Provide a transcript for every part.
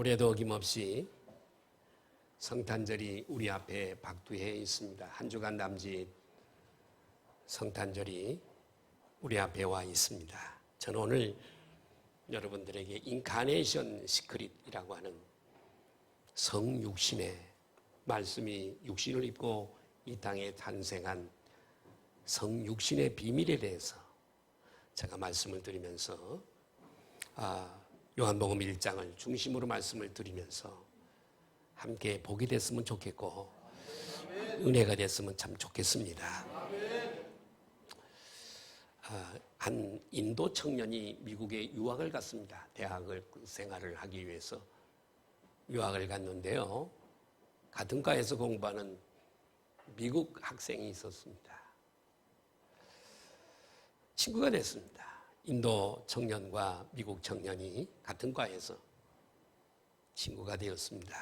올해도 어김없이 성탄절이 우리 앞에 박두해 있습니다. 한 주간 남짓 성탄절이 우리 앞에 와 있습니다. 저는 오늘 여러분들에게 인카네이션 시크릿이라고 하는 성육신의 말씀이 육신을 입고 이 땅에 탄생한 성육신의 비밀에 대해서 제가 말씀을 드리면서 요한복음 1장을 중심으로 말씀을 드리면서 함께 복이 됐으면 좋겠고 은혜가 됐으면 참 좋겠습니다. 한 인도 청년이 미국에 유학을 갔습니다. 대학을 생활을 하기 위해서 유학을 갔는데요. 같은 과에서 공부하는 미국 학생이 있었습니다. 친구가 됐습니다. 인도 청년과 미국 청년이 같은 과에서 친구가 되었습니다.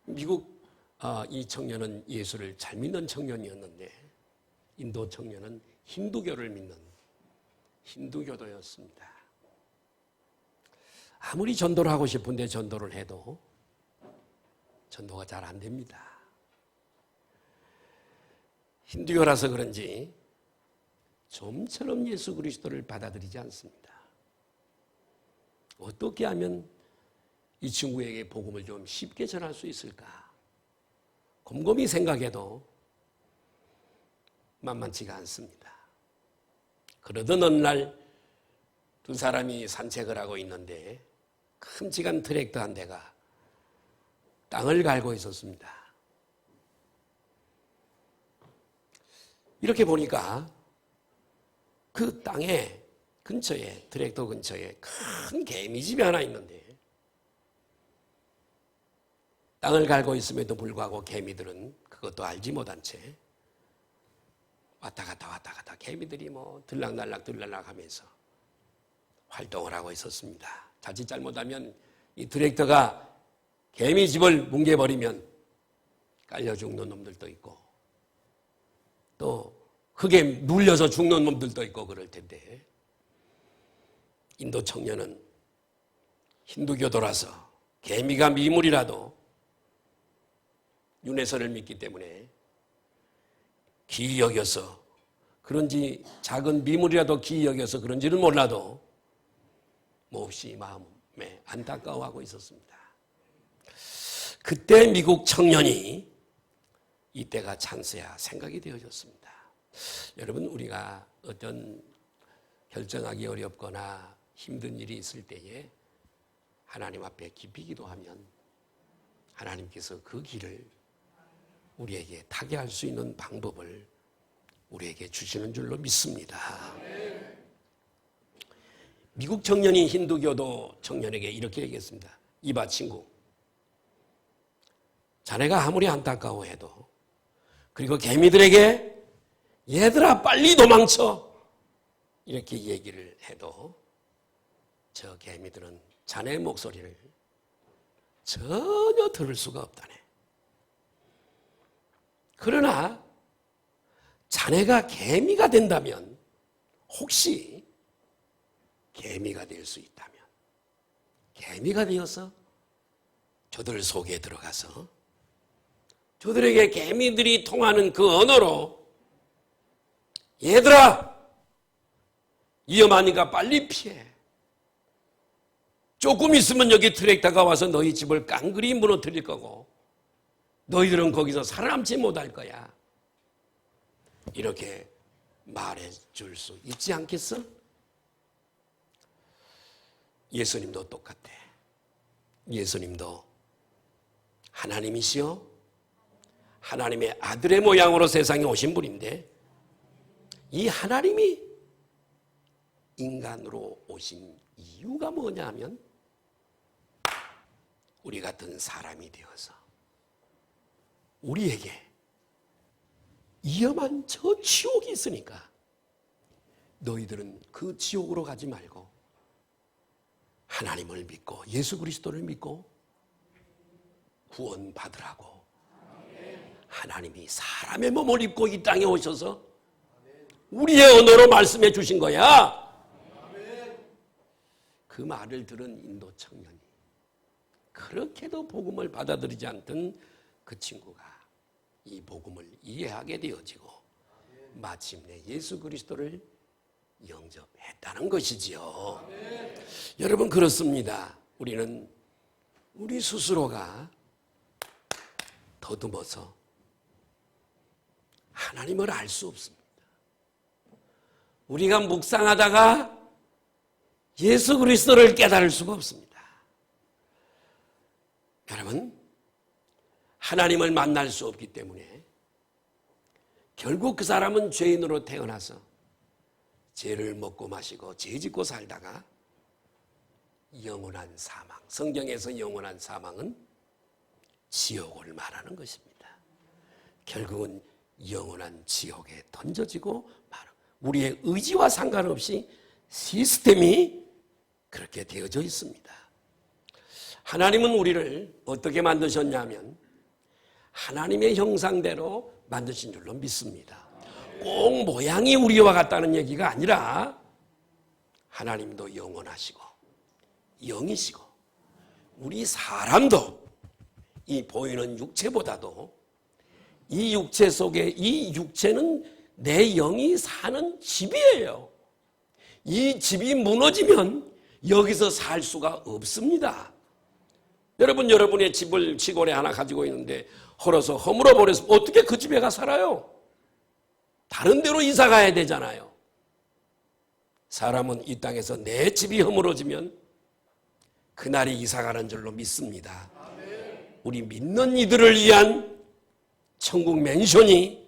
미국 이 청년은 예수를 잘 믿는 청년이었는데 인도 청년은 힌두교를 믿는 힌두교도였습니다. 아무리 전도를 하고 싶은데 전도를 해도 전도가 잘 안 됩니다. 힌두교라서 그런지 좀처럼 예수 그리스도를 받아들이지 않습니다. 어떻게 하면 이 친구에게 복음을 좀 쉽게 전할 수 있을까? 곰곰이 생각해도 만만치가 않습니다. 그러던 어느 날 두 사람이 산책을 하고 있는데 큼직한 트랙터 한 대가 땅을 갈고 있었습니다. 이렇게 보니까 그 땅에 근처에 트랙터 근처에 큰 개미집이 하나 있는데 땅을 갈고 있음에도 불구하고 개미들은 그것도 알지 못한 채 왔다 갔다 개미들이 들락날락 하면서 활동을 하고 있었습니다. 자칫 잘못하면 이 트랙터가 개미집을 뭉개버리면 깔려 죽는 놈들도 있고 또 흙에 눌려서 죽는 놈들도 있고 그럴 텐데 인도 청년은 힌두교도라서 개미가 미물이라도 윤회설을 믿기 때문에 기이 여겨서 그런지 작은 미물이라도 기이 여겨서 그런지는 몰라도 몹시 마음에 안타까워하고 있었습니다. 그때 미국 청년이 이때가 찬스야 생각이 되어졌습니다. 여러분 우리가 어떤 결정하기 어렵거나 힘든 일이 있을 때에 하나님 앞에 깊이 기도하면 하나님께서 그 길을 우리에게 타게 할 수 있는 방법을 우리에게 주시는 줄로 믿습니다. 미국 청년이 힌두교도 청년에게 이렇게 얘기했습니다. 이봐 친구, 자네가 아무리 안타까워해도 그리고 개미들에게 얘들아 빨리 도망쳐 이렇게 얘기를 해도 저 개미들은 자네의 목소리를 전혀 들을 수가 없다네. 그러나 자네가 개미가 된다면 혹시 개미가 될 수 있다면 개미가 되어서 저들 속에 들어가서 저들에게 개미들이 통하는 그 언어로 얘들아 위험하니까 빨리 피해. 조금 있으면 여기 트랙터가 와서 너희 집을 깡그리 무너뜨릴 거고 너희들은 거기서 살아남지 못할 거야. 이렇게 말해줄 수 있지 않겠어? 예수님도 똑같아. 예수님도 하나님이시여 하나님의 아들의 모양으로 세상에 오신 분인데 이 하나님이 인간으로 오신 이유가 뭐냐 하면 우리 같은 사람이 되어서 우리에게 위험한 저 지옥이 있으니까 너희들은 그 지옥으로 가지 말고 하나님을 믿고 예수 그리스도를 믿고 구원 받으라고 하나님이 사람의 몸을 입고 이 땅에 오셔서 우리의 언어로 말씀해 주신 거야. 그 말을 들은 인도 청년이 그렇게도 복음을 받아들이지 않던 그 친구가 이 복음을 이해하게 되어지고 마침내 예수 그리스도를 영접했다는 것이지요. 여러분, 그렇습니다. 우리는 우리 스스로가 더듬어서 하나님을 알 수 없습니다. 우리가 묵상하다가 예수 그리스도를 깨달을 수가 없습니다. 여러분, 하나님을 만날 수 없기 때문에 결국 그 사람은 죄인으로 태어나서 죄를 먹고 마시고 죄 짓고 살다가 영원한 사망, 성경에서 영원한 사망은 지옥을 말하는 것입니다. 결국은 영원한 지옥에 던져지고 우리의 의지와 상관없이 시스템이 그렇게 되어져 있습니다. 하나님은 우리를 어떻게 만드셨냐면 하나님의 형상대로 만드신 줄로 믿습니다. 꼭 모양이 우리와 같다는 얘기가 아니라 하나님도 영원하시고 영이시고 우리 사람도 이 보이는 육체보다도 이 육체 속에 이 육체는 내 영이 사는 집이에요. 이 집이 무너지면 여기서 살 수가 없습니다. 여러분, 여러분의 집을 시골에 하나 가지고 있는데 헐어서 허물어 버려서 어떻게 그 집에 가 살아요? 다른 데로 이사 가야 되잖아요. 사람은 이 땅에서 내 집이 허물어지면 그날이 이사 가는 줄로 믿습니다. 우리 믿는 이들을 위한 천국 맨션이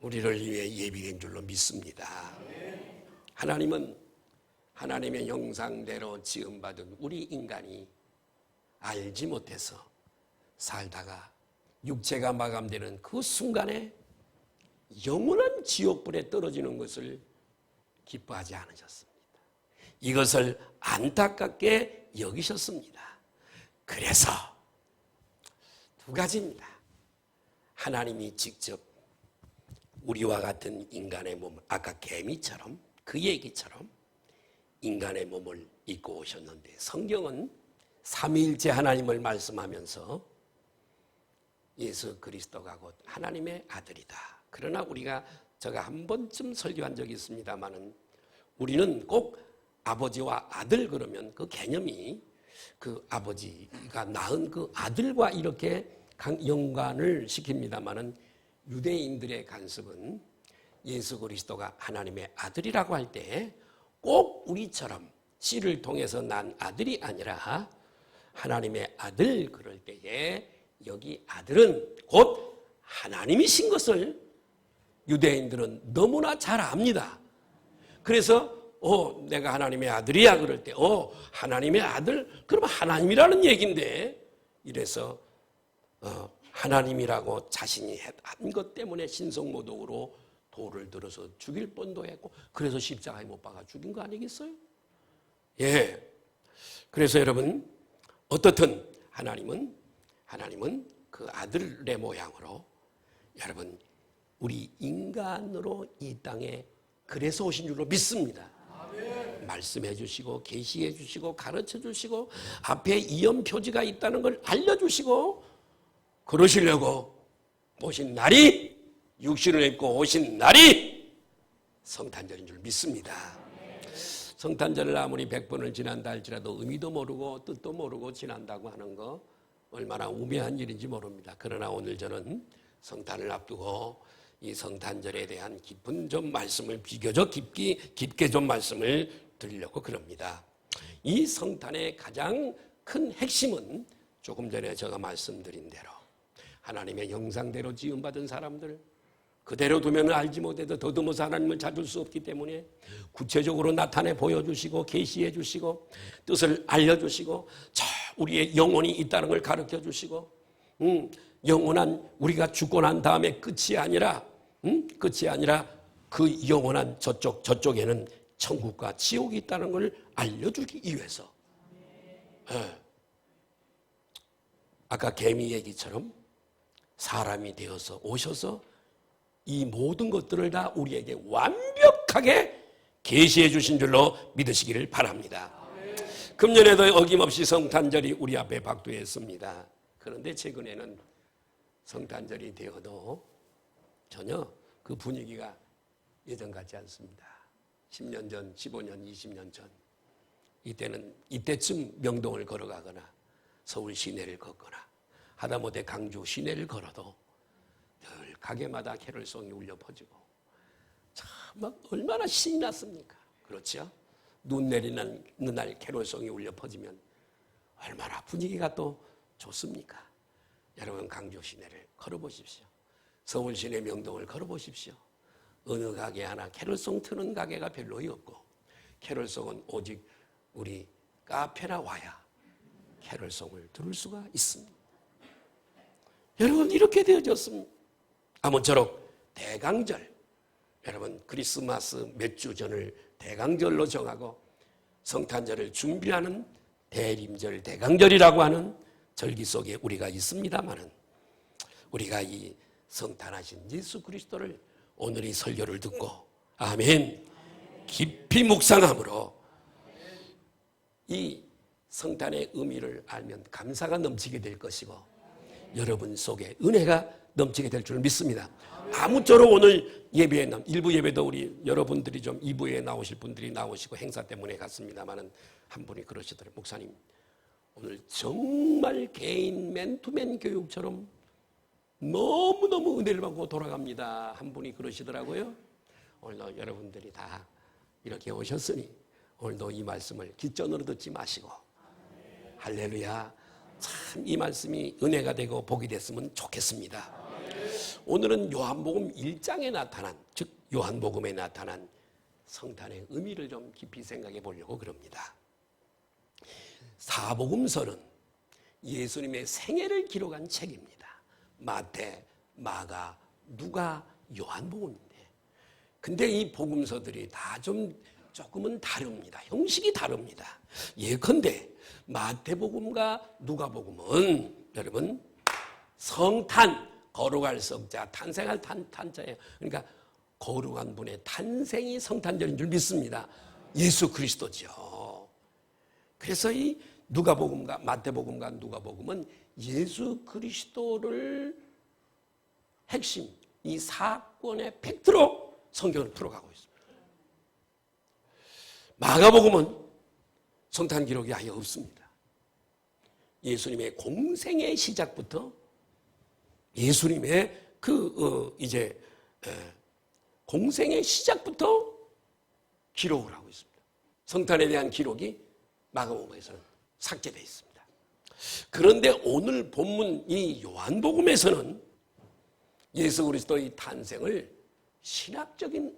우리를 위해 예비된 줄로 믿습니다. 하나님은 하나님의 형상대로 지음받은 우리 인간이 알지 못해서 살다가 육체가 마감되는 그 순간에 영원한 지옥불에 떨어지는 것을 기뻐하지 않으셨습니다. 이것을 안타깝게 여기셨습니다. 그래서 두 가지입니다. 하나님이 직접 우리와 같은 인간의 몸을, 아까 개미처럼 그 얘기처럼 인간의 몸을 입고 오셨는데, 성경은 삼위일체 하나님을 말씀하면서 예수 그리스도가 곧 하나님의 아들이다. 그러나 제가 한 번쯤 설교한 적이 있습니다만은 우리는 꼭 아버지와 아들 그러면 그 개념이 그 아버지가 낳은 그 아들과 이렇게 연관을 시킵니다만은 유대인들의 관습은 예수 그리스도가 하나님의 아들이라고 할 때 꼭 우리처럼 씨를 통해서 난 아들이 아니라 하나님의 아들 그럴 때에 여기 아들은 곧 하나님이신 것을 유대인들은 너무나 잘 압니다. 그래서 내가 하나님의 아들이야 그럴 때 하나님의 아들? 그러면 하나님이라는 얘기인데, 이래서 하나님이라고 자신이 한 것 때문에 신성모독으로 돌을 들어서 죽일 뻔도 했고, 그래서 십자가에 못 박아 죽인 거 아니겠어요? 예. 그래서 여러분, 어떻든 하나님은 그 아들의 모양으로 여러분 우리 인간으로 이 땅에 그래서 오신 줄로 믿습니다. 말씀해 주시고 계시해 주시고 가르쳐 주시고 앞에 이언 표지가 있다는 걸 알려주시고 그러시려고 오신 날이, 육신을 입고 오신 날이 성탄절인 줄 믿습니다. 성탄절을 아무리 100번을 지난다 할지라도 의미도 모르고 뜻도 모르고 지난다고 하는 거 얼마나 우매한 일인지 모릅니다. 그러나 오늘 저는 성탄을 앞두고 이 성탄절에 대한 깊은 좀 말씀을 비교적 깊게 좀 말씀을 드리려고 그럽니다. 이 성탄의 가장 큰 핵심은 조금 전에 제가 말씀드린 대로 하나님의 형상대로 지음받은 사람들, 그대로 두면 알지 못해도 더듬어서 하나님을 찾을 수 없기 때문에 구체적으로 나타내 보여주시고 계시해 주시고 뜻을 알려주시고 우리의 영혼이 있다는 걸 가르쳐 주시고 영원한 우리가 죽고 난 다음에 끝이 아니라 그 영원한 저쪽에는 천국과 지옥이 있다는 걸 알려주기 위해서 아까 개미 얘기처럼 사람이 되어서 오셔서 이 모든 것들을 다 우리에게 완벽하게 계시해 주신 줄로 믿으시기를 바랍니다. 금년에도 어김없이 성탄절이 우리 앞에 박두했습니다. 그런데 최근에는 성탄절이 되어도 전혀 그 분위기가 예전 같지 않습니다. 10년 전, 15년, 20년 전 이때쯤 명동을 걸어가거나 서울 시내를 걷거나 하다못해 강주 시내를 걸어도 늘 가게마다 캐롤송이 울려 퍼지고 참 막 얼마나 신이 났습니까? 그렇죠? 눈 내리는 날 캐롤송이 울려 퍼지면 얼마나 분위기가 또 좋습니까? 여러분 강주 시내를 걸어보십시오. 서울 시내 명동을 걸어보십시오. 어느 가게 하나 캐롤송 트는 가게가 별로 없고 캐롤송은 오직 우리 카페나 와야 캐롤송을 들을 수가 있습니다. 여러분 이렇게 되어졌습니다. 아무쪼록 대강절, 여러분 크리스마스 몇 주 전을 대강절로 정하고 성탄절을 준비하는 대림절, 대강절이라고 하는 절기 속에 우리가 있습니다마는 우리가 이 성탄하신 예수 그리스도를 오늘 이 설교를 듣고 아멘 깊이 묵상함으로 이 성탄의 의미를 알면 감사가 넘치게 될 것이고 여러분 속에 은혜가 넘치게 될 줄 믿습니다. 아무쪼록 오늘 예배에 일부 예배도 우리 여러분들이 좀 2부에 나오실 분들이 나오시고 행사 때문에 갔습니다마는 한 분이 그러시더라고요. 목사님 오늘 정말 개인 맨투맨 교육처럼 너무너무 은혜를 받고 돌아갑니다. 한 분이 그러시더라고요. 오늘도 여러분들이 다 이렇게 오셨으니 오늘도 이 말씀을 깃전으로 듣지 마시고 할렐루야 참 이 말씀이 은혜가 되고 복이 됐으면 좋겠습니다. 오늘은 요한복음 1장에 나타난 즉 요한복음에 나타난 성탄의 의미를 좀 깊이 생각해 보려고 그럽니다. 사복음서는 예수님의 생애를 기록한 책입니다. 마태, 마가, 누가, 요한복음인데 근데 이 복음서들이 다 조금은 다릅니다. 형식이 다릅니다. 예컨대 마태복음과 누가복음은 여러분 성탄, 거룩할 성자, 탄생할 탄자예요. 그러니까 거룩한 분의 탄생이 성탄절인 줄 믿습니다. 예수 그리스도죠. 그래서 이 누가복음과 마태복음과 누가복음은 예수 그리스도를 핵심, 이 사건의 팩트로 성경을 풀어가고 있습니다. 마가복음은 성탄 기록이 아예 없습니다. 예수님의 공생의 시작부터 예수님의 공생의 시작부터 기록을 하고 있습니다. 성탄에 대한 기록이 마가복음에서는 삭제되어 있습니다. 그런데 오늘 본문 이 요한복음에서는 예수 그리스도의 탄생을 신학적인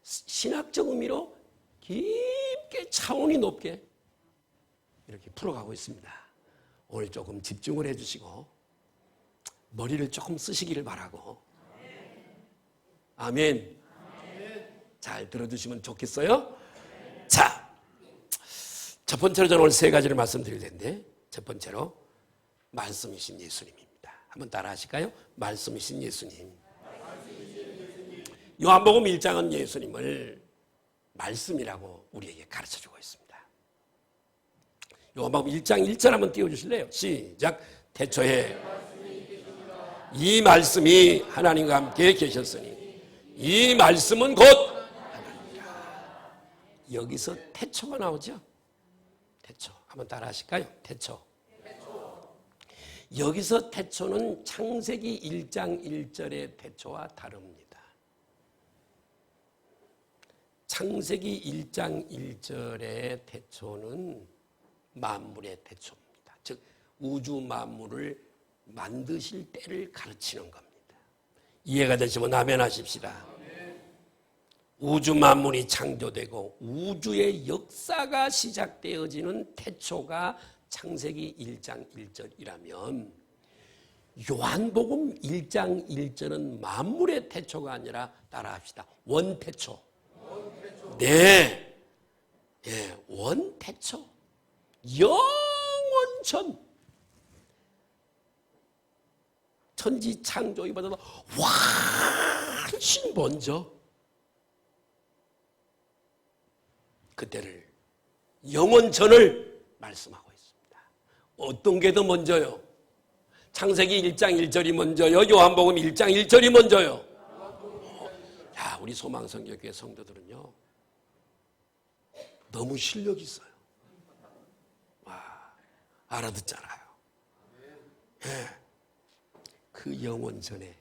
신학적 의미로 깊게 차원이 높게 이렇게 풀어가고 있습니다. 오늘 조금 집중을 해주시고 머리를 조금 쓰시기를 바라고 아멘. 잘 들어주시면 좋겠어요. 자, 첫 번째로 저는 오늘 세 가지를 말씀드릴 텐데 첫 번째로 말씀이신 예수님입니다. 한번 따라 하실까요? 말씀이신 예수님. 요한복음 1장은 예수님을 말씀이라고 우리에게 가르쳐주고 있습니다. 요한복음 1장 1절 한번 띄워주실래요? 시작. 태초에 이 말씀이 하나님과 함께 계셨으니 이 말씀은 곧 하나님이라. 여기서 태초가 나오죠? 태초. 한번 따라 하실까요? 태초. 여기서 태초는 창세기 1장 1절의 태초와 다릅니다. 창세기 1장 1절의 태초는 만물의 태초입니다. 즉 우주 만물을 만드실 때를 가르치는 겁니다. 이해가 되시면 아멘 하십시다. 우주 만물이 창조되고 우주의 역사가 시작되어지는 태초가 창세기 1장 1절이라면 요한복음 1장 1절은 만물의 태초가 아니라 따라합시다. 원태초. 네, 예, 원태초. 영원전. 천지 창조이보다도 훨씬 먼저 그때를 영원전을 말씀하고 있습니다. 어떤 게 더 먼저요? 창세기 1장 1절이 먼저요? 요한복음 1장 1절이 먼저요? 야, 우리 소망성교회 성도들은요, 너무 실력 있어요. 와, 알아듣잖아요. 예. 그 영원전에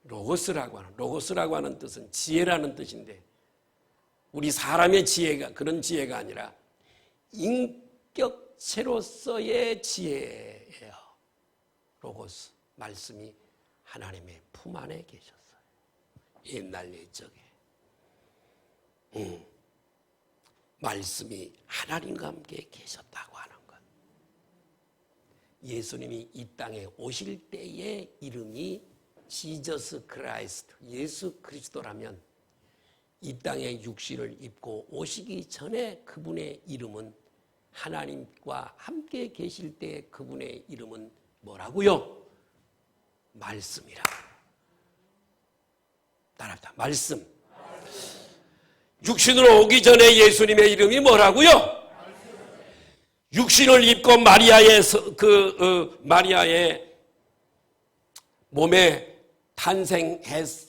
로고스라고 하는 뜻은 지혜라는 뜻인데, 우리 사람의 지혜가 그런 지혜가 아니라 인격체로서의 지혜예요. 로고스, 말씀이 하나님의 품 안에 계셨어요. 옛날 옛적에 말씀이 하나님과 함께 계셨다고 하는 것. 예수님이 이 땅에 오실 때의 이름이 지저스 크라이스트, 예수 그리스도라면 이 땅에 육신을 입고 오시기 전에 그분의 이름은, 하나님과 함께 계실 때 그분의 이름은 뭐라고요? 말씀이라. 따라합니다. 말씀. 육신으로 오기 전에 예수님의 이름이 뭐라고요? 육신을 입고 마리아의 몸에 탄생했던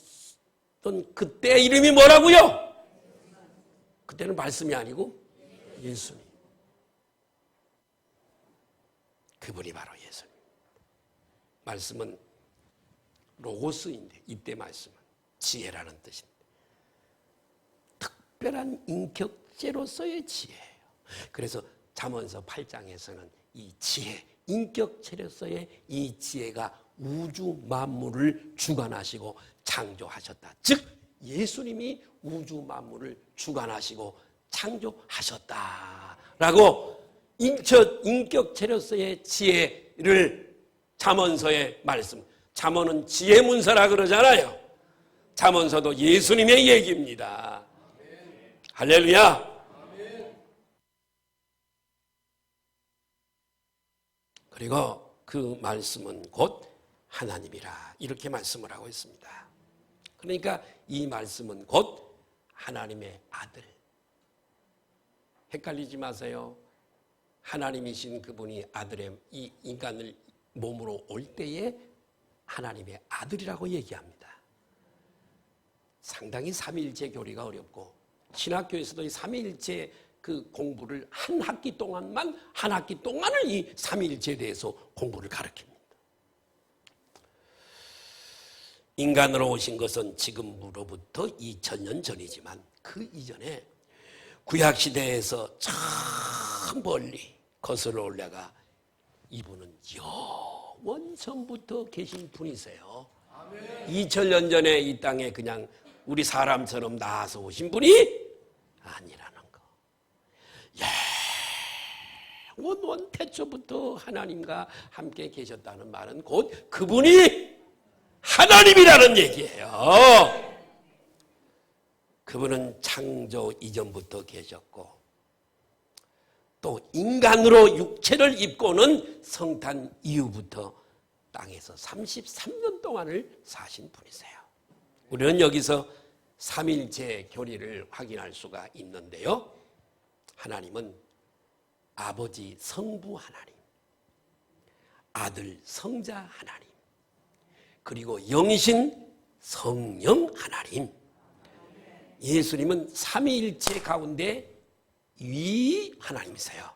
그때 이름이 뭐라고요? 그때는 말씀이 아니고 예수님. 그분이 바로 예수님. 말씀은 로고스인데, 이때 말씀은 지혜라는 뜻인데, 특별한 인격체로서의 지혜예요. 그래서 잠언서 8장에서는 이 지혜, 인격체로서의 이 지혜가 우주 만물을 주관하시고 창조하셨다. 즉 예수님이 우주 만물을 주관하시고 창조하셨다라고 인격체로서의 지혜를 잠언서의 말씀, 잠언은 지혜 문서라 그러잖아요. 잠언서도 예수님의 얘기입니다. 할렐루야. 그리고 그 말씀은 곧 하나님이라, 이렇게 말씀을 하고 있습니다. 그러니까 이 말씀은 곧 하나님의 아들. 헷갈리지 마세요. 하나님이신 그분이 아들의 이 인간을 몸으로 올 때에 하나님의 아들이라고 얘기합니다. 상당히 삼위일체 교리가 어렵고, 신학교에서도 이 삼위일체 그 공부를 한 학기 동안을 이 삼위일체에 대해서 공부를 가르칩니다. 인간으로 오신 것은 지금으로부터 2000년 전이지만 그 이전에 구약시대에서 저 멀리 거슬러 올라가 이분은 영원전부터 계신 분이세요. 2000년 전에 이 땅에 그냥 우리 사람처럼 나와서 오신 분이 아니라는 거. 영원 태초부터 하나님과 함께 계셨다는 말은 곧 그분이 하나님이라는 얘기예요. 그분은 창조 이전부터 계셨고, 또 인간으로 육체를 입고는 성탄 이후부터 땅에서 33년 동안을 사신 분이세요. 우리는 여기서 삼일체 교리를 확인할 수가 있는데요. 하나님은 아버지 성부 하나님, 아들 성자 하나님, 그리고 영이신 성령 하나님. 예수님은 삼위일체 가운데 위 하나님이세요.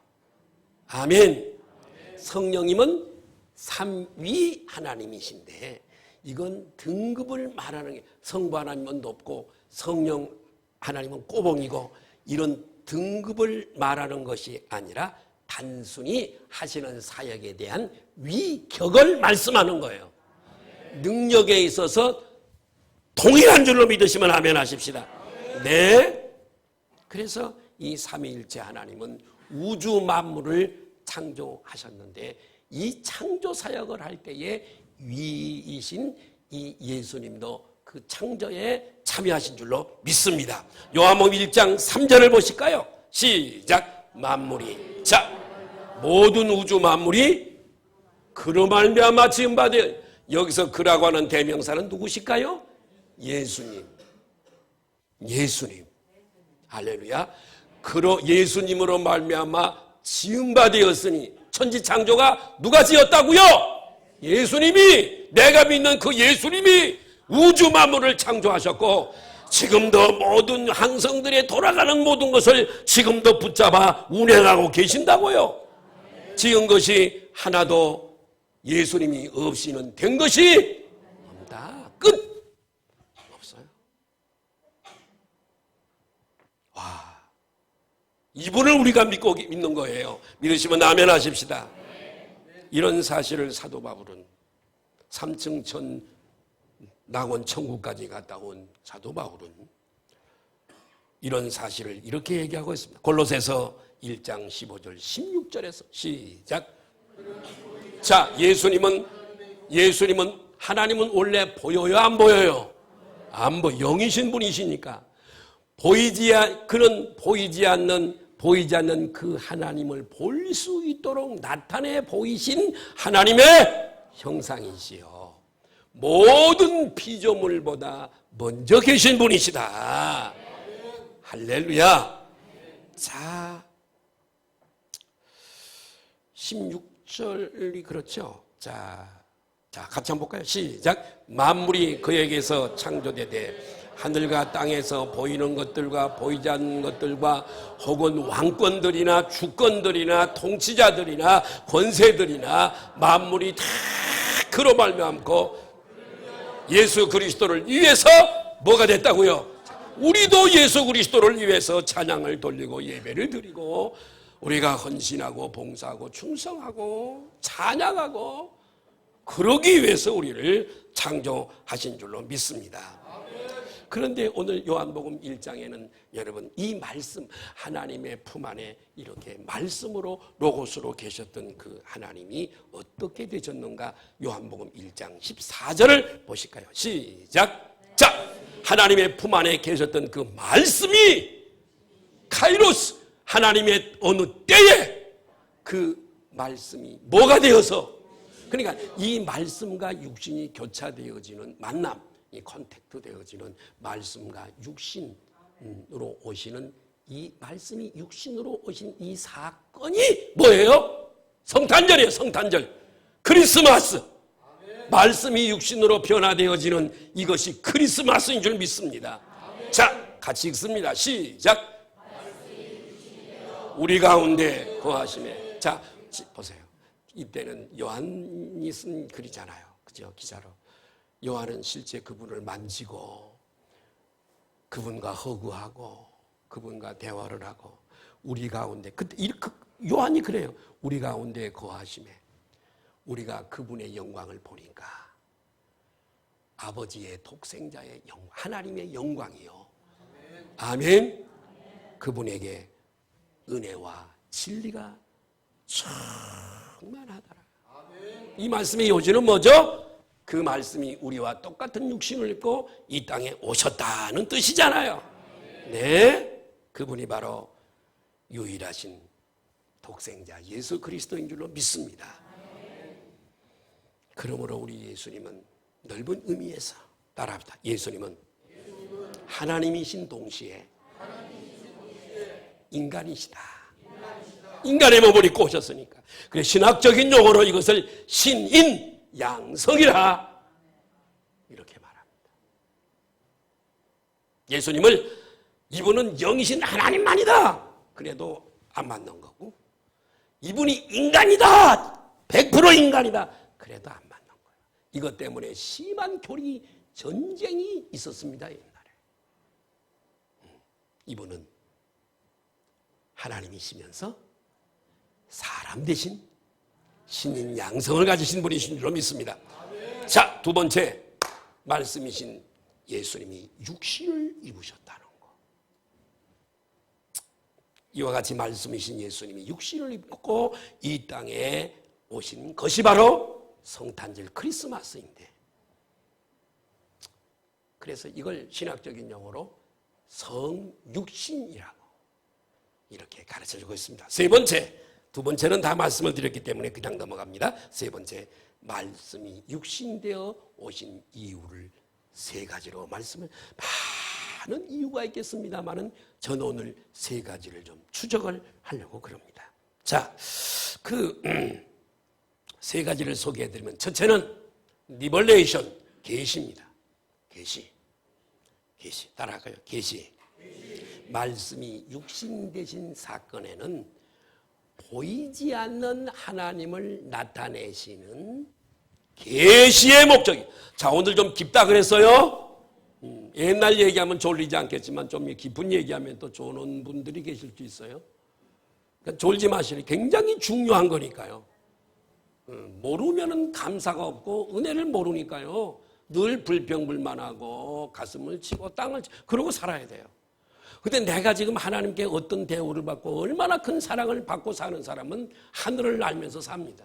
아멘. 성령님은 삼위 하나님이신데, 이건 등급을 말하는 게, 성부 하나님은 높고 성령 하나님은 꼬봉이고, 이런 등급을 말하는 것이 아니라 단순히 하시는 사역에 대한 위격을 말씀하는 거예요. 능력에 있어서 동일한 줄로 믿으시면 아멘 하십시다. 네. 그래서 이 삼위일체 하나님은 우주 만물을 창조하셨는데, 이 창조 사역을 할 때에 위이신 이 예수님도 그 창조에 참여하신 줄로 믿습니다. 요한복음 1장 3절을 보실까요? 시작. 만물이, 자, 모든 우주 만물이 그로 말미암아 지은 바 되어. 여기서 그라고 하는 대명사는 누구실까요? 예수님. 예수님. 할렐루야. 그러 예수님으로 말미암아 지은 바 되었으니 천지창조가 누가 지었다고요? 예수님이, 내가 믿는 그 예수님이 우주 만물을 창조하셨고 지금도 모든 항성들에 돌아가는 모든 것을 지금도 붙잡아 운행하고 계신다고요. 지은 것이 하나도 예수님이 없이는 된 것이 없다. 끝. 없어요. 와, 이분을 우리가 믿고 믿는 거예요. 믿으시면 아멘 하십시다. 이런 사실을 사도 바울은 3층 천 낙원 천국까지 갔다 온 사도 바울은 이런 사실을 이렇게 얘기하고 있습니다. 골로새서 1장 15절 16절에서 시작. 자, 예수님은 하나님은 원래 보여요, 안 보여요? 안 보여. 영이신 분이시니까 그는 보이지 않는 그 하나님을 볼 수 있도록 나타내 보이신 하나님의 형상이시요. 모든 피조물보다 먼저 계신 분이시다. 할렐루야. 자, 16절이 그렇죠. 자, 같이 한번 볼까요? 시작. 만물이 그에게서 창조되되 하늘과 땅에서 보이는 것들과 보이지 않는 것들과 혹은 왕권들이나 주권들이나 통치자들이나 권세들이나 만물이 다 그로 말미암고 예수 그리스도를 위해서 뭐가 됐다고요? 우리도 예수 그리스도를 위해서 찬양을 돌리고 예배를 드리고 우리가 헌신하고 봉사하고 충성하고 찬양하고 그러기 위해서 우리를 창조하신 줄로 믿습니다. 그런데 오늘 요한복음 1장에는 여러분 이 말씀, 하나님의 품 안에 이렇게 말씀으로 로고스로 계셨던 그 하나님이 어떻게 되셨는가? 요한복음 1장 14절을 보실까요? 시작. 자, 하나님의 품 안에 계셨던 그 말씀이 카이로스, 하나님의 어느 때에 그 말씀이 뭐가 되어서, 그러니까 이 말씀과 육신이 교차되어지는 만남, 이 컨택트 되어지는 말씀과 육신으로 오시는 이 말씀이 육신으로 오신 이 사건이 뭐예요? 성탄절이에요. 성탄절. 크리스마스. 말씀이 육신으로 변화되어지는 이것이 크리스마스인 줄 믿습니다. 자, 같이 읽습니다. 시작. 우리 가운데 거하시네. 자, 보세요. 이때는 요한이 쓴 글이잖아요. 그죠? 기자로. 요한은 실제 그분을 만지고 그분과 허구하고 그분과 대화를 하고 우리 가운데, 그때 요한이 그래요. 우리 가운데 거하심에 우리가 그분의 영광을 보니까 아버지의 독생자의 영광, 하나님의 영광이요. 아멘. 그분에게 은혜와 진리가 충만하더라. 이 말씀의 요지는 뭐죠? 그 말씀이 우리와 똑같은 육신을 입고 이 땅에 오셨다는 뜻이잖아요. 네, 그분이 바로 유일하신 독생자 예수 그리스도인 줄로 믿습니다. 그러므로 우리 예수님은 넓은 의미에서 따라합니다. 예수님은 하나님이신 동시에 인간이시다. 인간의 몸을 입고 오셨으니까. 그래서 신학적인 용어로 이것을 신인 양성이라 이렇게 말합니다. 예수님을 이분은 영이신 하나님만이다. 그래도 안 맞는 거고, 이분이 인간이다. 100% 인간이다. 그래도 안 맞는 거예요. 이것 때문에 심한 교리 전쟁이 있었습니다. 옛날에. 이분은 하나님이시면서 사람 대신 신인 양성을 가지신 분이신 줄로 믿습니다. 자, 두 번째, 말씀이신 예수님이 육신을 입으셨다는 거. 이와 같이 말씀이신 예수님이 육신을 입고 이 땅에 오신 것이 바로 성탄절 크리스마스인데, 그래서 이걸 신학적인 용어로 성육신이라고 이렇게 가르쳐주고 있습니다. 세 번째, 두 번째는 다 말씀을 드렸기 때문에 그냥 넘어갑니다. 세 번째, 말씀이 육신되어 오신 이유를 세 가지로 말씀을, 많은 이유가 있겠습니다만은 저는 오늘 세 가지를 좀 추적을 하려고 그럽니다. 자, 그 세 가지를 소개해드리면, 첫째는 리벌레이션, 계시입니다. 계시 따라갈까요? 계시. 말씀이 육신되신 사건에는 보이지 않는 하나님을 나타내시는 계시의 목적이. 자, 오늘 좀 깊다 그랬어요. 옛날 얘기하면 졸리지 않겠지만 좀 깊은 얘기하면 또 좋은 분들이 계실 수 있어요. 그러니까 졸지 마시니 굉장히 중요한 거니까요. 모르면은 감사가 없고 은혜를 모르니까요. 늘 불평불만하고 가슴을 치고 땅을 치고 그러고 살아야 돼요. 근데 내가 지금 하나님께 어떤 대우를 받고 얼마나 큰 사랑을 받고 사는 사람은 하늘을 알면서 삽니다.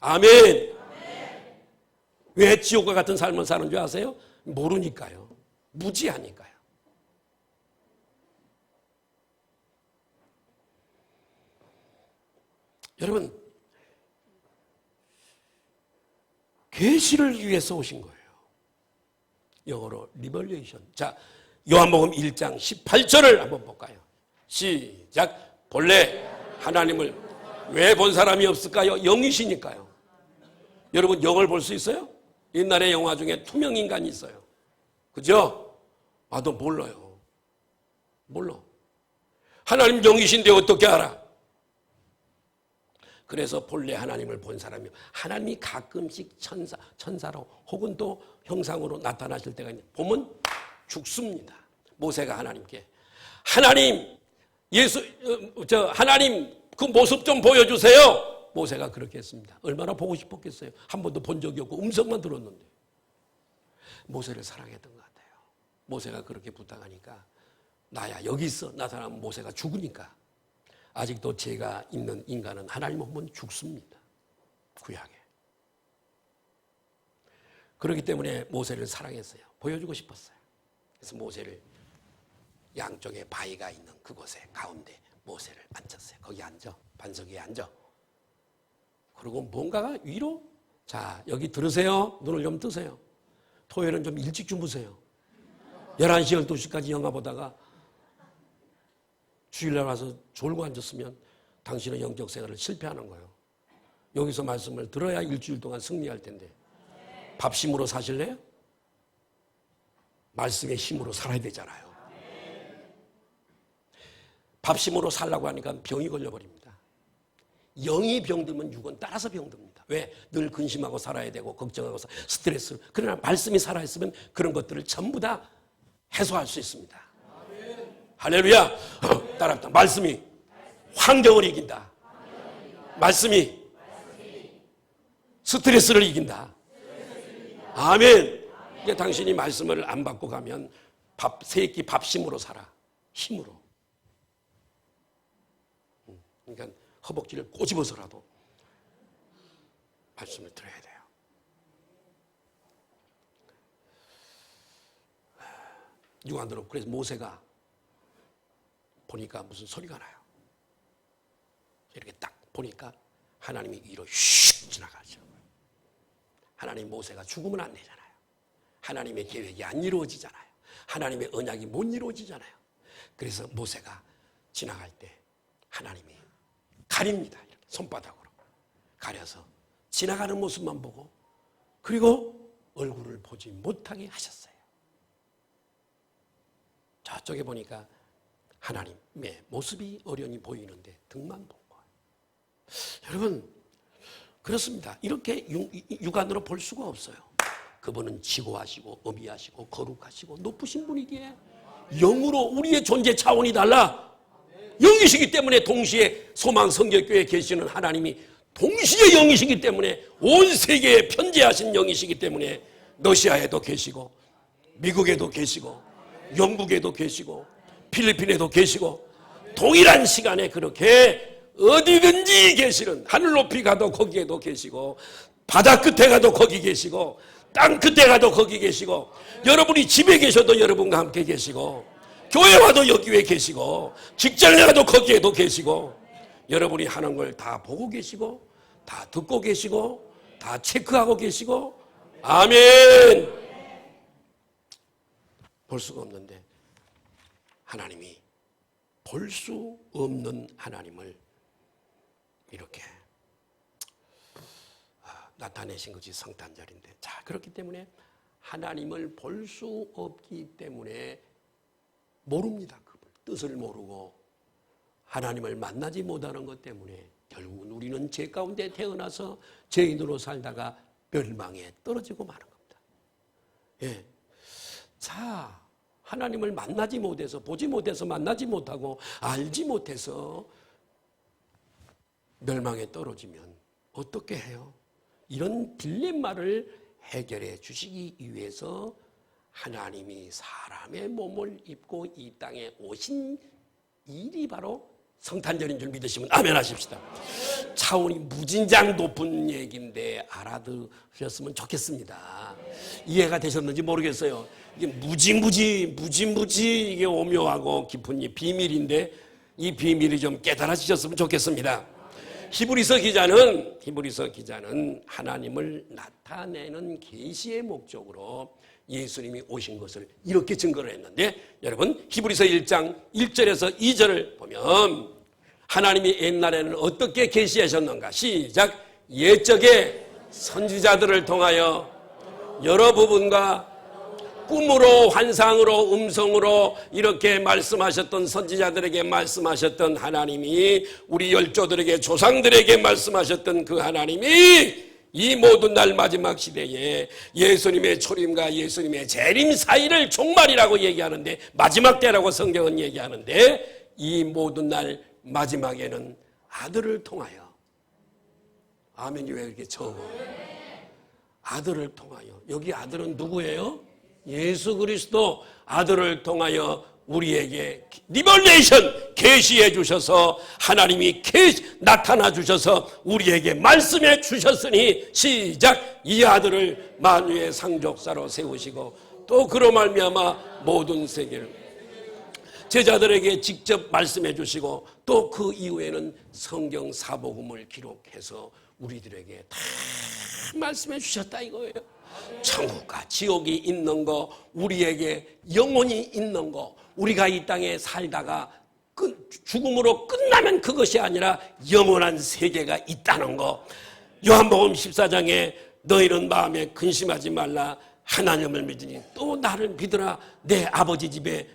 아멘. 왜 지옥과 같은 삶을 사는 줄 아세요? 모르니까요. 무지하니까요. 여러분, 계시를 위해서 오신 거예요. 영어로 리벌레이션. 자, 요한복음 1장 18절을 한번 볼까요? 시작. 본래 하나님을 왜 본 사람이 없을까요? 영이시니까요. 여러분, 영을 볼 수 있어요? 옛날에 영화 중에 투명인간이 있어요. 그죠? 너 몰라요. 몰라. 하나님 영이신데 어떻게 알아? 그래서 본래 하나님을 본 사람이, 하나님이 가끔씩 천사로 혹은 또 형상으로 나타나실 때가 있는데 보면 죽습니다. 모세가 하나님께 하나님 하나님 그 모습 좀 보여주세요. 모세가 그렇게 했습니다. 얼마나 보고 싶었겠어요. 한 번도 본 적이 없고 음성만 들었는데. 모세를 사랑했던 것 같아요. 모세가 그렇게 부탁하니까 나야 여기 있어. 나타나면 모세가 죽으니까. 아직도 죄가 있는 인간은 하나님 보면 죽습니다. 구약에. 그렇기 때문에 모세를 사랑했어요. 보여주고 싶었어요. 그래서 모세를 양쪽에 바위가 있는 그곳에 가운데 모세를 앉혔어요. 거기 앉아. 반석 위에 앉아. 그리고 뭔가가 위로, 자, 여기 들으세요. 눈을 좀 뜨세요. 토요일은 좀 일찍 주무세요. 11시, 12시까지 영화 보다가 주일날 와서 졸고 앉았으면 당신의 영적 생활을 실패하는 거예요. 여기서 말씀을 들어야 일주일 동안 승리할 텐데. 밥심으로 사실래요? 말씀의 힘으로 살아야 되잖아요. 밥심으로 살라고 하니까 병이 걸려버립니다. 영이 병들면 육은 따라서 병듭니다. 왜? 늘 근심하고 살아야 되고 걱정하고 스트레스. 그러나 말씀이 살아있으면 그런 것들을 전부 다 해소할 수 있습니다. 할렐루야. 따라합니다. 말씀이 환경을 이긴다. 말씀이 스트레스를 이긴다. 아멘. 그러니까 당신이 말씀을 안 받고 가면 세끼 밥심으로 살아. 힘으로. 그러니까 허벅지를 꼬집어서라도 말씀을 들어야 돼요. 육안으로. 그래서 모세가 보니까 무슨 소리가 나요. 이렇게 딱 보니까 하나님이 위로 슉 지나가죠. 하나님, 모세가 죽으면 안 되잖아요. 하나님의 계획이 안 이루어지잖아요. 하나님의 언약이 못 이루어지잖아요. 그래서 모세가 지나갈 때 하나님이 가립니다. 이렇게 손바닥으로 가려서 지나가는 모습만 보고, 그리고 얼굴을 보지 못하게 하셨어요. 저쪽에 보니까 하나님의 모습이 어련히 보이는데 등만 본 거예요. 여러분, 그렇습니다. 이렇게 육안으로 볼 수가 없어요. 그분은 지고하시고 어미하시고 거룩하시고 높으신 분이기에 영으로 우리의 존재 차원이 달라. 영이시기 때문에 동시에 소망 성결교회에 계시는 하나님이 동시에 영이시기 때문에 온 세계에 편재하신 영이시기 때문에 러시아에도 계시고 미국에도 계시고 영국에도 계시고 필리핀에도 계시고 동일한 시간에 그렇게 어디든지 계시는, 하늘 높이 가도 거기에도 계시고 바다 끝에 가도 거기 계시고 땅 끝에 가도 거기 계시고 여러분이 집에 계셔도 여러분과 함께 계시고 교회 와도 여기 에 계시고 직장에 가도 거기에도 계시고 여러분이 하는 걸 다 보고 계시고 다 듣고 계시고 다 체크하고 계시고 아멘. 볼 수가 없는데 하나님이 볼 수 없는 하나님을 이렇게 나타내신 것이 성탄절인데, 자, 그렇기 때문에 하나님을 볼 수 없기 때문에 모릅니다. 그 뜻을 모르고 하나님을 만나지 못하는 것 때문에 결국은 우리는 죄 가운데 태어나서 죄인으로 살다가 멸망에 떨어지고 마는 겁니다. 예. 자, 하나님을 만나지 못해서, 보지 못해서, 만나지 못하고 알지 못해서 멸망에 떨어지면 어떻게 해요? 이런 딜레마를 해결해 주시기 위해서 하나님이 사람의 몸을 입고 이 땅에 오신 일이 바로 성탄절인 줄 믿으시면 아멘 하십시다. 차원이 무진장 높은 얘기인데 알아들으셨으면 좋겠습니다. 이해가 되셨는지 모르겠어요. 이게 무지무지 이게 오묘하고 깊은 이 비밀인데, 이 비밀이 좀 깨달아지셨으면 좋겠습니다. 히브리서 기자는 하나님을 나타내는 계시의 목적으로 예수님이 오신 것을 이렇게 증거를 했는데, 여러분 히브리서 1장 1절에서 2절을 보면 하나님이 옛날에는 어떻게 계시하셨는가? 시작. 옛적에 선지자들을 통하여 여러 부분과 꿈으로, 환상으로, 음성으로 이렇게 말씀하셨던, 선지자들에게 말씀하셨던 하나님이, 우리 열조들에게, 조상들에게 말씀하셨던 그 하나님이 이 모든 날 마지막 시대에 예수님의 초림과 예수님의 재림 사이를 종말이라고 얘기하는데, 마지막 때라고 성경은 얘기하는데, 이 모든 날 마지막에는 아들을 통하여, 아멘이 왜 이렇게 적어? 아들을 통하여. 여기 아들은 누구예요? 예수 그리스도 아들을 통하여 우리에게 리버레이션, 계시해 주셔서, 하나님이 나타나 주셔서 우리에게 말씀해 주셨으니, 시작. 이 아들을 만유의 상족사로 세우시고 또 그로 말미암아 모든 세계를 제자들에게 직접 말씀해 주시고, 또 그 이후에는 성경 사복음을 기록해서 우리들에게 다 말씀해 주셨다 이거예요. 천국과 지옥이 있는 거, 우리에게 영혼이 있는 거, 우리가 이 땅에 살다가 죽음으로 끝나면 그것이 아니라 영원한 세계가 있다는 거. 요한복음 14장에 너희는 마음에 근심하지 말라, 하나님을 믿으니 또 나를 믿으라, 내 아버지 집에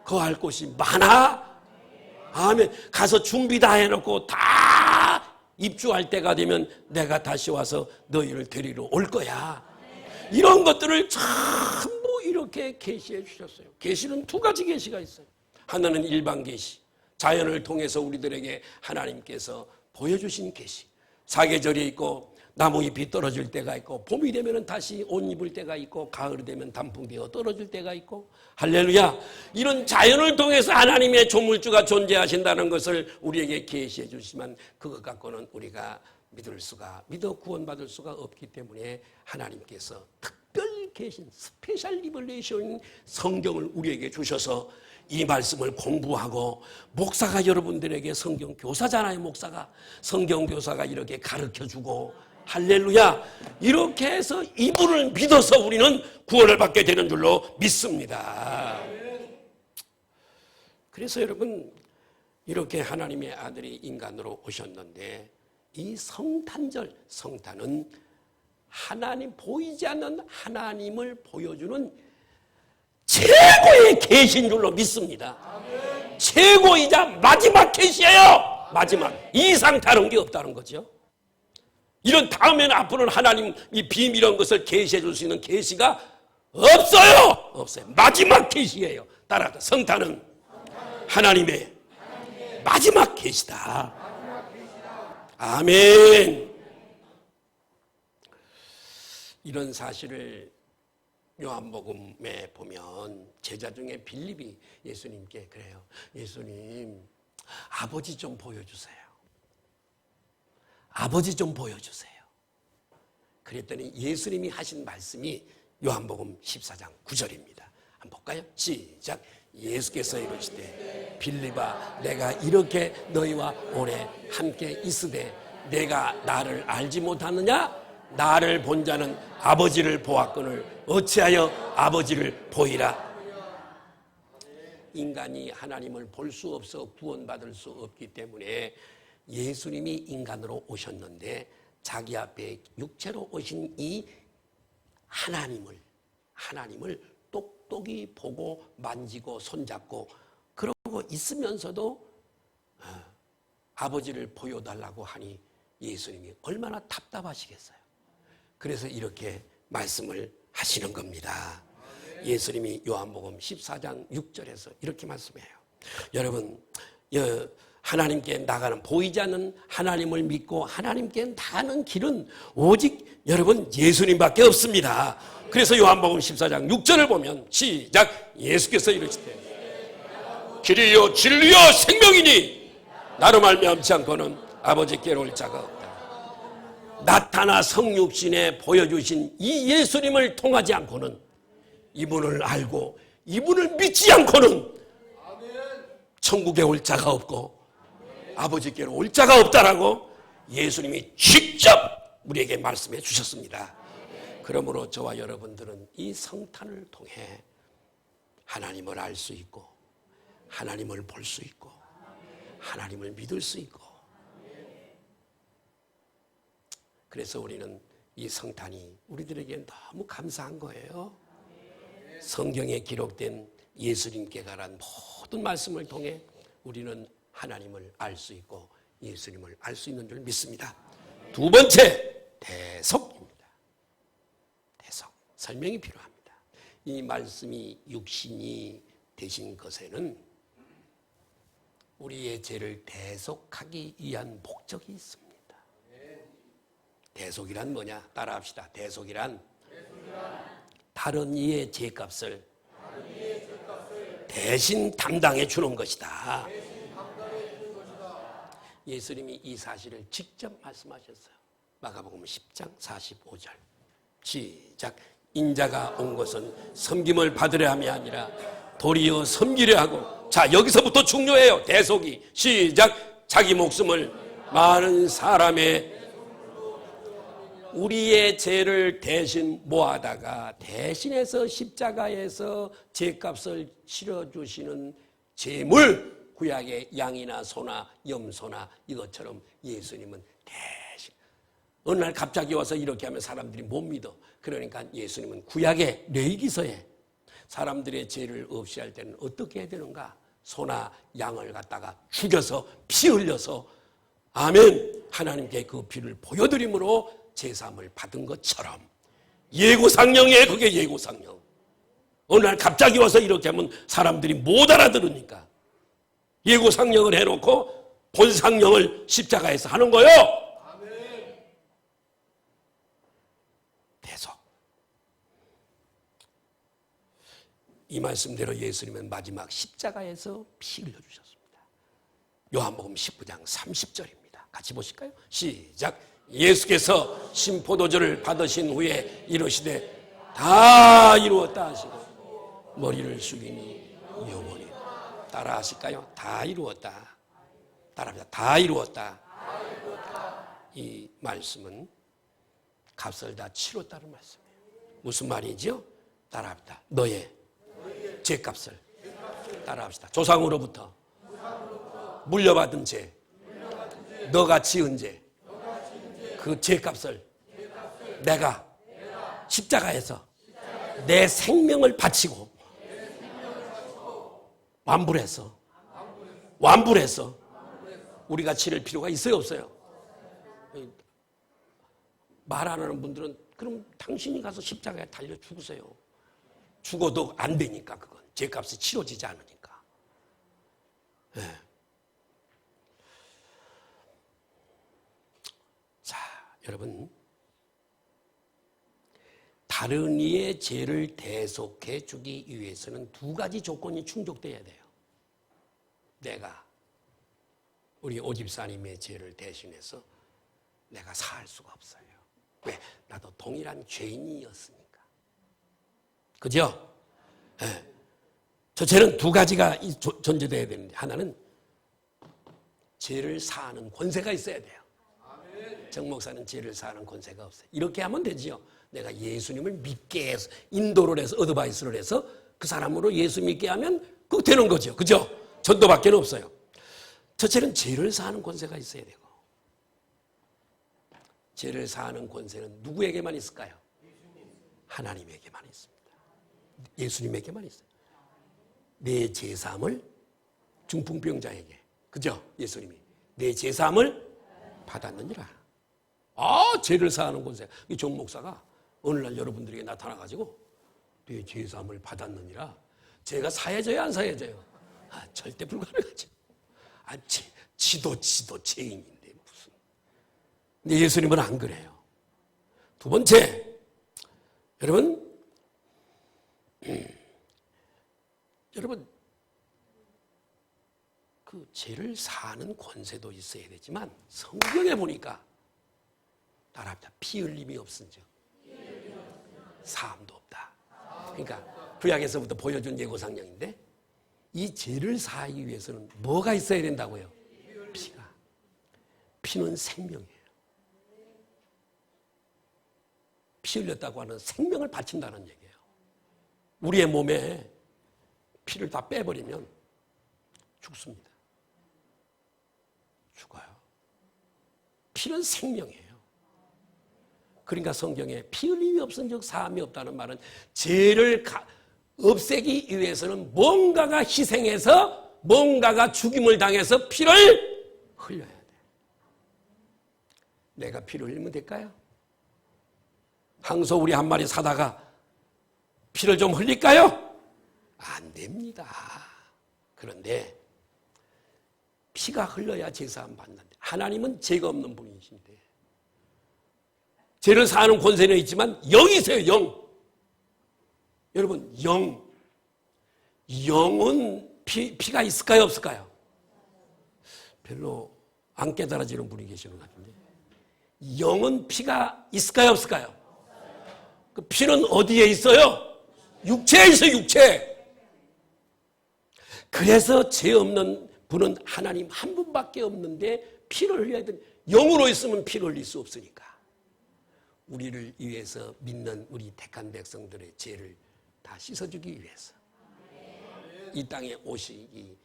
거할 곳이 많아. 아멘. 가서 준비 다 해놓고 다 입주할 때가 되면 내가 다시 와서 너희를 데리러 올 거야. 이런 것들을 전부 이렇게 계시해 주셨어요. 계시는 두 가지 계시가 있어요. 하나는 일반 계시, 자연을 통해서 우리들에게 하나님께서 보여주신 계시. 사계절이 있고 나무잎이 떨어질 때가 있고, 봄이 되면 다시 옷 입을 때가 있고, 가을이 되면 단풍되어 떨어질 때가 있고, 할렐루야. 이런 자연을 통해서 하나님의 조물주가 존재하신다는 것을 우리에게 계시해 주시지만, 그것 갖고는 우리가 믿어 구원받을 수가 없기 때문에 하나님께서 특별 계신 스페셜 리버레이션 성경을 우리에게 주셔서 이 말씀을 공부하고, 목사가 여러분들에게 성경 교사잖아요. 목사가 성경 교사가 이렇게 가르쳐주고, 할렐루야, 이렇게 해서 이분을 믿어서 우리는 구원을 받게 되는 줄로 믿습니다. 그래서 여러분, 이렇게 하나님의 아들이 인간으로 오셨는데, 이 성탄은 하나님, 보이지 않는 하나님을 보여주는 최고의 계시인 줄로 믿습니다. 최고이자 마지막 계시예요. 마지막 이상 다른 게 없다는 거죠. 이런 다음에는 앞으로는 하나님 이 비밀한 것을 계시해 줄 수 있는 계시가 없어요. 마지막 계시예요. 따라서 성탄은 하나님의 마지막 계시다. 아멘. 이런 사실을 요한복음에 보면 제자 중에 빌립이 예수님께 그래요. 예수님, 아버지 좀 보여주세요. 아버지 좀 보여주세요. 그랬더니 예수님이 하신 말씀이 요한복음 14장 9절입니다. 한번 볼까요? 시작. 예수께서 이르시되 빌립아, 내가 이렇게 너희와 오래 함께 있으되 내가 나를 알지 못하느냐? 나를 본 자는 아버지를 보았거늘 어찌하여 아버지를 보이라. 인간이 하나님을 볼 수 없어 구원받을 수 없기 때문에 예수님이 인간으로 오셨는데 자기 앞에 육체로 오신 이 하나님을 똑똑히 보고 만지고 손잡고 그러고 있으면서도 아버지를 보여달라고 하니 예수님이 얼마나 답답하시겠어요. 그래서 이렇게 말씀을 하시는 겁니다. 예수님이 요한복음 14장 6절에서 이렇게 말씀해요. 여러분, 하나님께 나가는, 보이지 않는 하나님을 믿고 하나님께 나가는 길은 오직 여러분 예수님밖에 없습니다. 그래서 요한복음 14장 6절을 보면 시작, 예수께서 이르시되 길이요 진리요 생명이니 나로 말미암지 않고는 아버지께로 올 자가 없다. 나타나 성육신에 보여주신 이 예수님을 통하지 않고는, 이분을 알고 이분을 믿지 않고는 천국에 올 자가 없고 아버지께로 올 자가 없다라고 예수님이 직접 우리에게 말씀해 주셨습니다. 그러므로 저와 여러분들은 이 성탄을 통해 하나님을 알 수 있고 하나님을 볼 수 있고 하나님을 믿을 수 있고, 그래서 우리는 이 성탄이 우리들에게 너무 감사한 거예요. 성경에 기록된 예수님께 관한 모든 말씀을 통해 우리는 하나님을 알 수 있고 예수님을 알 수 있는 줄 믿습니다. 두 번째, 대속입니다. 대속, 설명이 필요합니다. 이 말씀이 육신이 되신 것에는 우리의 죄를 대속하기 위한 목적이 있습니다. 대속이란 뭐냐? 따라합시다. 대속이란 다른 이의 죄값을 대신 담당해 주는 것이다. 예수님이 이 사실을 직접 말씀하셨어요. 마가복음 10장 45절 시작. 인자가 온 것은 섬김을 받으려 함이 아니라 도리어 섬기려 하고. 자, 여기서부터 중요해요. 대속이. 시작. 자기 목숨을 많은 사람의, 우리의 죄를 대신 모아다가 대신해서 십자가에서 죄값을 치러주시는 제물, 구약의 양이나 소나 염소나 이것처럼 예수님은 대신, 어느 날 갑자기 와서 이렇게 하면 사람들이 못 믿어. 그러니까 예수님은 구약의 레위기서에 사람들의 죄를 없이 할 때는 어떻게 해야 되는가? 소나 양을 갖다가 죽여서 피 흘려서, 아멘, 하나님께 그 피를 보여드림으로 제사함을 받은 것처럼, 예고상령이에요. 그게 예고상령. 어느 날 갑자기 와서 이렇게 하면 사람들이 못 알아들으니까 예고상령을 해놓고 본상령을 십자가에서 하는 거예요. 대속. 이 말씀대로 예수님은 마지막 십자가에서 피 흘려주셨습니다. 요한복음 19장 30절입니다. 같이 보실까요? 시작. 예수께서 신포도주를 받으신 후에 이르시되 다 이루었다 하시고 머리를 숙이니 영원히. 따라 하실까요? 다 이루었다. 따라합니다. 다 이루었다. 이 말씀은 값을 다 치렀다는 말씀이에요. 무슨 말이죠? 따라합니다. 너의 죄값을. 따라합시다. 조상으로부터 물려받은 죄, 너가 지은 죄, 그 죄값을 내가 십자가에서 내 생명을 바치고 완불해서 우리가 치를 필요가 있어요, 없어요? 말 안 하는 분들은 그럼 당신이 가서 십자가에 달려 죽으세요. 죽어도 안 되니까, 그건 죄값이 치러지지 않으니까. 네. 자, 여러분, 다른 이의 죄를 대속해 주기 위해서는 두 가지 조건이 충족돼야 돼요. 내가 우리 오집사님의 죄를 대신해서 내가 사할 수가 없어요. 왜? 나도 동일한 죄인이었으니까. 그죠? 네. 저 죄는 두 가지가 존재돼야 되는데, 하나는 죄를 사하는 권세가 있어야 돼요. 정 목사는 죄를 사하는 권세가 없어요. 이렇게 하면 되지요. 내가 예수님을 믿게 해서 인도를 해서 어드바이스를 해서 그 사람으로 예수 믿게 하면 그거 되는 거죠. 그죠? 전도밖에 없어요. 첫째는 죄를 사하는 권세가 있어야 되고, 죄를 사하는 권세는 누구에게만 있을까요? 하나님에게만 있습니다. 예수님에게만 있어요. 내 죄사함을 중풍병자에게, 그죠? 예수님이 내 죄사함을 받았느니라. 죄를 사하는 권세. 이 정 목사가 어느 날 여러분들에게 나타나가지고 내 죄사함을 받았느니라. 죄가 사해져요, 안 사해져요? 절대 불가능하죠. 지도 죄인인데 무슨. 근데 예수님은 안 그래요. 두 번째, 여러분, 그 죄를 사하는 권세도 있어야 되지만 성경에 보니까 따라합니다. 피 흘림이 없은즉 사함도 없다. 그러니까 구약에서부터 보여준 예고상령인데, 이 죄를 사하기 위해서는 뭐가 있어야 된다고요? 피가. 피는 생명이에요. 피 흘렸다고 하는 생명을 바친다는 얘기예요. 우리의 몸에 피를 다 빼버리면 죽습니다. 죽어요. 피는 생명이에요. 그러니까 성경에 피 흘림이 없은즉 사함이 없다는 말은 죄를 없애기 위해서는 뭔가가 희생해서, 뭔가가 죽임을 당해서 피를 흘려야 돼. 내가 피를 흘리면 될까요? 항소 우리 한 마리 사다가 피를 좀 흘릴까요? 안 됩니다. 그런데 피가 흘러야 제사함 받는데, 하나님은 죄가 없는 분이신데, 죄를 사하는 권세는 있지만 영이 있어요. 영. 여러분, 영은 피가 있을까요, 없을까요? 별로 안 깨달아지는 분이 계시는 것 같은데, 영은 피가 있을까요, 없을까요? 그 피는 어디에 있어요? 육체에 있어요, 육체. 그래서 죄 없는 분은 하나님 한 분밖에 없는데, 피를 흘려야 되는, 영으로 있으면 피를 흘릴 수 없으니까 우리를 위해서 믿는 우리 택한 백성들의 죄를 다 씻어주기 위해서 이 땅에 오시기,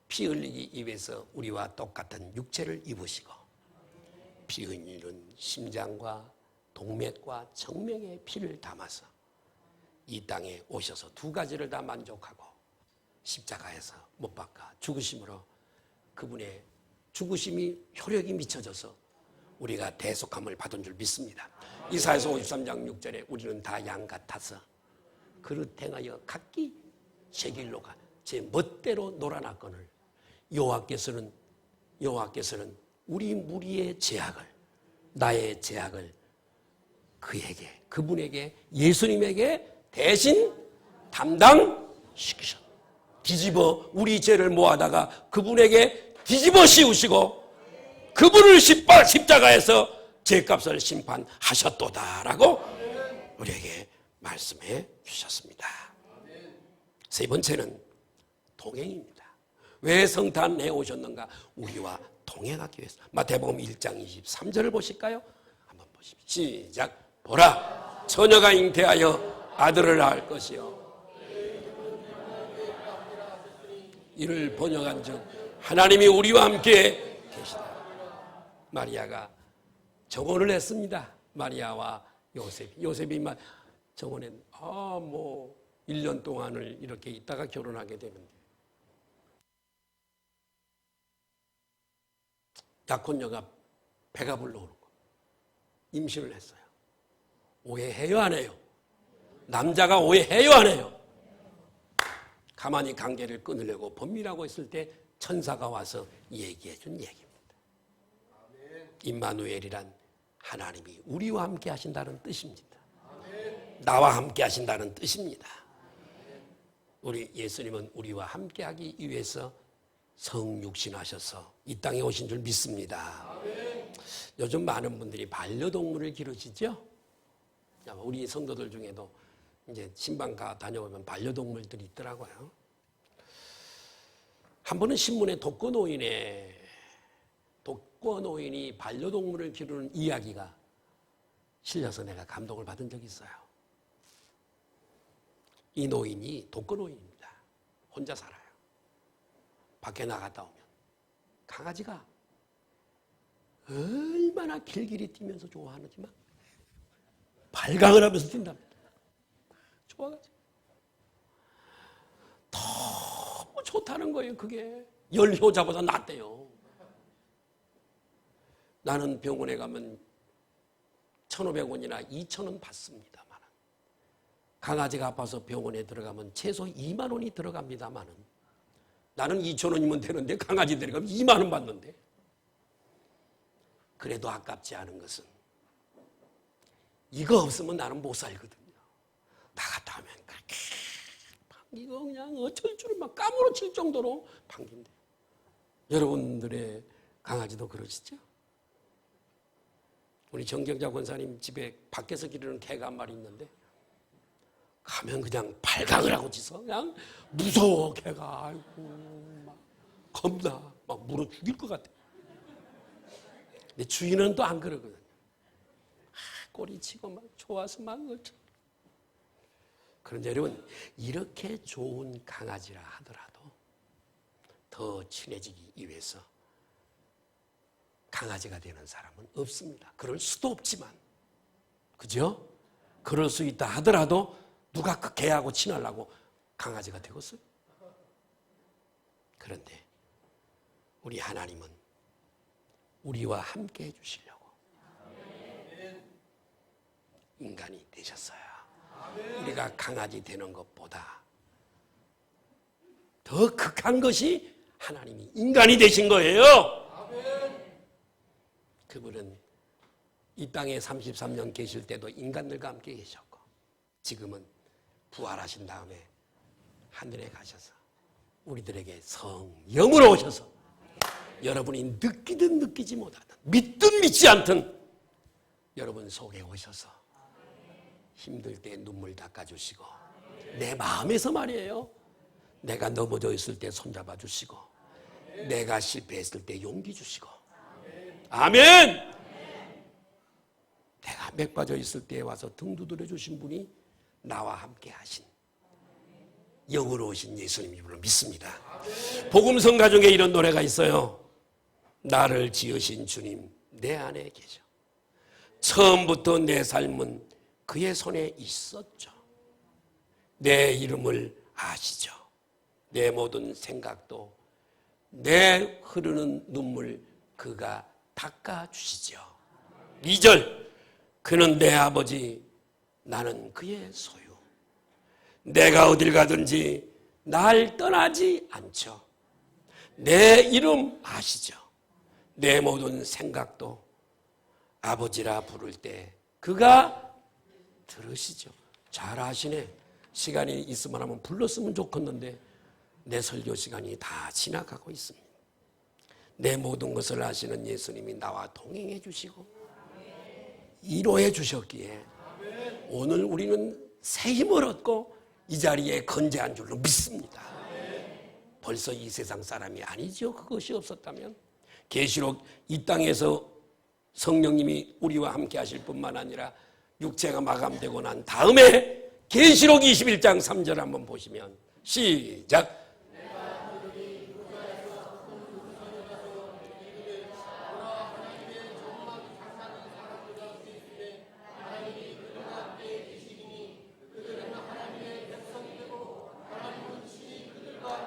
피 흘리기 위해서 우리와 똑같은 육체를 입으시고, 피 흘리는 심장과 동맥과 정맥에 피를 담아서 이 땅에 오셔서 두 가지를 다 만족하고 십자가에서 못 박아 죽으심으로 그분의 죽으심이 효력이 미쳐져서 우리가 대속함을 받은 줄 믿습니다. 이사야서 53장 6절에 우리는 다 양 같아서 그릇 행하여 각기 제 길로 가 제 멋대로 놀아났거늘 여호와께서는 우리 무리의 죄악을, 나의 죄악을 그에게, 그분에게, 예수님에게 대신 담당시키셨다. 뒤집어 우리 죄를 모아다가 그분에게 뒤집어 씌우시고 그분을 십자가에서 죄값을 심판하셨도다라고 우리에게 말씀해 주셨습니다. 세 번째는 동행입니다. 왜 성탄에 오셨는가? 우리와 동행하기 위해서. 마태복음 1장 23절을 보실까요? 한번 보십시오. 시작. 보라, 처녀가 잉태하여 아들을 낳을 것이요 이를 번역한즉 하나님이 우리와 함께 계시다. 마리아가 정언을 했습니다. 마리아와 요셉이 정언했. 1년 동안을 이렇게 있다가 결혼하게 되는데, 약혼녀가 배가 불러오는 거, 임신을 했어요. 오해해요, 안 해요? 남자가 오해해요, 안 해요? 가만히 관계를 끊으려고 범민하고 있을 때 천사가 와서 얘기해 준 얘기입니다. 임마누엘이란 하나님이 우리와 함께 하신다는 뜻입니다. 나와 함께 하신다는 뜻입니다. 우리 예수님은 우리와 함께 하기 위해서 성육신하셔서 이 땅에 오신 줄 믿습니다. 요즘 많은 분들이 반려동물을 기르시죠? 우리 성도들 중에도 이제 신방가 다녀오면 반려동물들이 있더라고요. 한 번은 신문에 독거노인이 반려동물을 기르는 이야기가 실려서 내가 감동을 받은 적이 있어요. 이 노인이 독거노인입니다. 혼자 살아요. 밖에 나갔다 오면 강아지가 얼마나 길길이 뛰면서 좋아하는지만 발광을 하면서 뛴답니다. 좋아가지고 너무 좋다는 거예요. 그게 열효자보다 낫대요. 나는 병원에 가면 1,500원이나 2,000원 받습니다만 강아지가 아파서 병원에 들어가면 최소 2만 원이 들어갑니다만 나는 2,000원이면 되는데 강아지 데려가면 2만 원 받는데 그래도 아깝지 않은 것은 이거 없으면 나는 못 살거든요. 나갔다 하면 그렇게 이거 그냥 어쩔 줄을 막 까무러칠 정도로 반긴대요. 여러분들의 강아지도 그러시죠? 우리 정경자 권사님 집에 밖에서 기르는 개가 한 마리 있는데 가면 그냥 발광을 하고 짖어. 그냥 무서워 개가. 아이고 막 겁나 막 물어 죽일 것 같아. 근데 주인은 또 안 그러거든요. 꼬리치고 막 좋아서 막 어쩌. 그런데 여러분 이렇게 좋은 강아지라 하더라도 더 친해지기 위해서 강아지가 되는 사람은 없습니다. 그럴 수도 없지만 그죠? 그럴 수 있다 하더라도 누가 그 개하고 친하려고 강아지가 되겠어요? 그런데 우리 하나님은 우리와 함께 해주시려고 인간이 되셨어요. 우리가 강아지 되는 것보다 더 극한 것이 하나님이 인간이 되신 거예요. 그분은 이 땅에 33년 계실 때도 인간들과 함께 계셨고 지금은 부활하신 다음에 하늘에 가셔서 우리들에게 성령으로 오셔서 여러분이 느끼든 느끼지 못하든 믿든 믿지 않든 여러분 속에 오셔서 힘들 때 눈물 닦아주시고 내 마음에서 말이에요. 내가 넘어져 있을 때 손잡아 주시고 내가 실패했을 때 용기 주시고 아멘! 내가 맥 빠져 있을 때 와서 등 두드려 주신 분이 나와 함께 하신 영으로 오신 예수님이므로 믿습니다. 복음성 가정에 이런 노래가 있어요. 나를 지으신 주님 내 안에 계셔. 처음부터 내 삶은 그의 손에 있었죠. 내 이름을 아시죠. 내 모든 생각도 내 흐르는 눈물 그가 닦아주시죠. 2절 그는 내 아버지 나는 그의 소유. 내가 어딜 가든지 날 떠나지 않죠. 내 이름 아시죠. 내 모든 생각도 아버지라 부를 때 그가 들으시죠. 잘 아시네. 시간이 있으면 하면 불렀으면 좋겠는데 내 설교 시간이 다 지나가고 있습니다. 내 모든 것을 아시는 예수님이 나와 동행해 주시고 위로해 주셨기에 오늘 우리는 새 힘을 얻고 이 자리에 건재한 줄로 믿습니다. 벌써 이 세상 사람이 아니죠. 그것이 없었다면 계시록 이 땅에서 성령님이 우리와 함께 하실 뿐만 아니라 육체가 마감되고 난 다음에 계시록 21장 3절 한번 보시면 시작.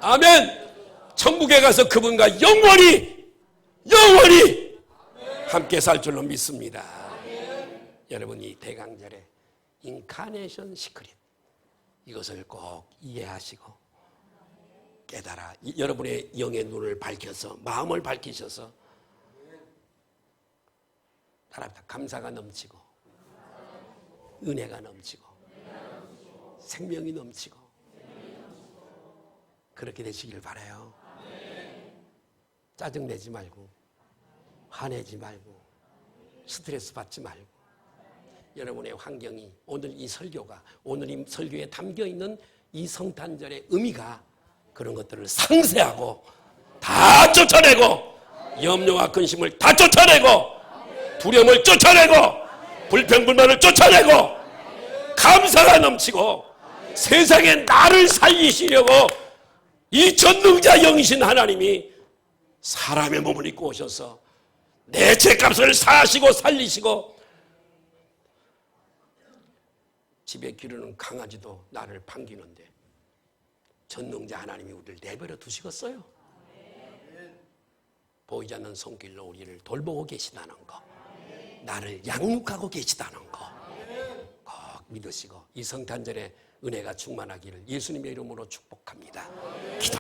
아멘. 천국에 가서 그분과 영원히 함께 살 줄로 믿습니다. 여러분 이 대강절에 인카네이션 시크릿 이것을 꼭 이해하시고 깨달아 여러분의 영의 눈을 밝혀서 마음을 밝히셔서 따라합니다. 감사가 넘치고 은혜가 넘치고 생명이 넘치고 그렇게 되시길 바라요. 짜증내지 말고 화내지 말고 스트레스 받지 말고 여러분의 환경이 오늘 이 설교가 오늘 이 설교에 담겨있는 이 성탄절의 의미가 그런 것들을 상쇄하고 다 쫓아내고 염려와 근심을 다 쫓아내고 두려움을 쫓아내고 불평불만을 쫓아내고 감사가 넘치고 세상에 나를 살리시려고 이 전능자 영이신 하나님이 사람의 몸을 입고 오셔서 내 죄값을 사시고 살리시고, 집에 기르는 강아지도 나를 반기는데 전능자 하나님이 우리를 내버려 두시겠어요? 보이지 않는 손길로 우리를 돌보고 계시다는 거, 나를 양육하고 계시다는 거 꼭 믿으시고 이 성탄절에 은혜가 충만하기를 예수님의 이름으로 축복합니다. 기도.